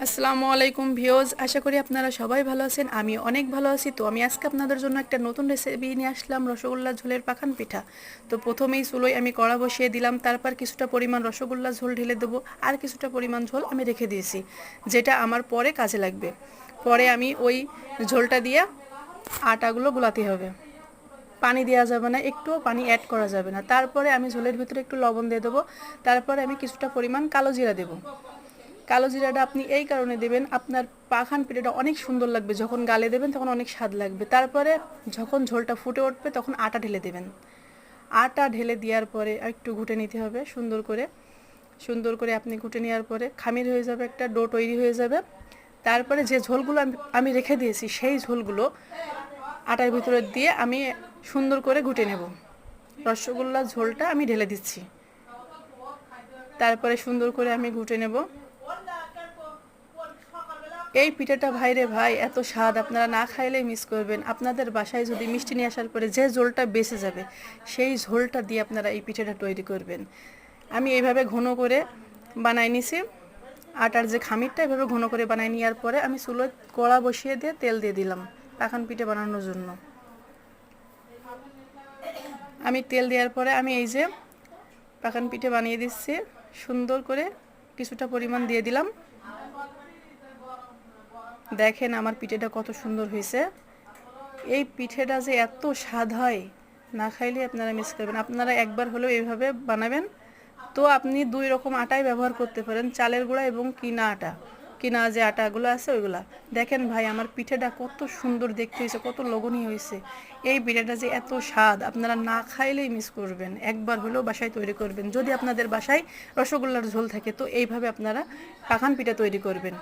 আসসালামু আলাইকুম ভিউয়ার্স, আশা করি আপনারা সবাই ভালো আছেন। আমি অনেক ভালো আছি। তো আমি আজকে আপনাদের জন্য একটা নতুন রেসিপি নিয়ে আসলাম, রসগোল্লা ঝোলের পাখান পিঠা। তো প্রথমেই চুলোয় আমি কড়া বসিয়ে দিলাম, তারপর কিছুটা পরিমাণ রসগোল্লা ঝোল ঢেলে দেবো, আর কিছুটা পরিমাণ ঝোল আমি রেখে দিয়েছি, যেটা আমার পরে কাজে লাগবে। পরে আমি ওই ঝোলটা দিয়ে আটাগুলো গুলাতে হবে, পানি দেওয়া যাবে না, একটুও পানি অ্যাড করা যাবে না। তারপরে আমি ঝোলের ভিতরে একটু লবণ দিয়ে দেবো, তারপরে আমি কিছুটা পরিমাণ কালো জিরা দেবো। কালো জিরাটা আপনি এই কারণে দেবেন, আপনার পাখান পিঠাটা অনেক সুন্দর লাগবে, যখন গালে দেবেন তখন অনেক স্বাদ লাগবে। তারপরে যখন ঝোলটা ফুটে উঠবে তখন আটা ঢেলে দেবেন। আটা ঢেলে দেওয়ার পরে একটু ঘুটে নিতে হবে সুন্দর করে আপনি ঘুটে নেওয়ার পরে খামির হয়ে যাবে, একটা ডো তৈরি হয়ে যাবে। তারপরে যে ঝোলগুলো আমি রেখে দিয়েছি সেই ঝোলগুলো আটার ভিতরে দিয়ে আমি সুন্দর করে ঘুটে নেব। রসগোল্লার ঝোলটা আমি ঢেলে দিচ্ছি, তারপরে সুন্দর করে আমি ঘুটে নেব। এই পিঠাটা ভাইরে ভাই এত স্বাদ, আপনারা না খাইলেই মিস করবেন। আপনাদের বাসায় যদি মিষ্টি নিয়ে আসার পরে যে ঝোলটা বেঁচে যাবে সেই ঝোলটা দিয়ে আপনারা এই পিঠাটা তৈরি করবেন। আমি এইভাবে ঘন করে বানাই নিছি, আটার যে খামিরটা এভাবে ঘন করে বানাই নেওয়ার পরে আমি চুলোয় কড়া বসিয়ে দিয়ে তেল দিয়ে দিলাম পাখান পিঠা বানানোর জন্য। আমি তেল দেওয়ার পরে আমি এই যে পাখান পিঠে বানিয়ে দিচ্ছি, সুন্দর করে কিছুটা পরিমাণ দিয়ে দিলাম। দেখেন আমার পিঠেটা কত সুন্দর হয়েছে। এই পিঠেটা যে এত স্বাদ হয়, না খাইলে আপনারা মিস করবেন। আপনারা একবার হলেও এইভাবে বানাবেন। তো আপনি দুই রকম আটাই ব্যবহার করতে পারেন, চালের গুঁড়া এবং কিনা আটা, কিনা যে আটাগুলো আছে ওইগুলা। দেখেন ভাই আমার পিঠেটা কত সুন্দর দেখতে হয়েছে, কত লোভনীয় হয়েছে। এই পিঠেটা যে এত স্বাদ, আপনারা না খাইলেই মিস করবেন। একবার হলেও বাসায় তৈরি করবেন। যদি আপনাদের বাসায় রসগোল্লার ঝোল থাকে তো এইভাবে আপনারা পাখান পিঠা তৈরি করবেন।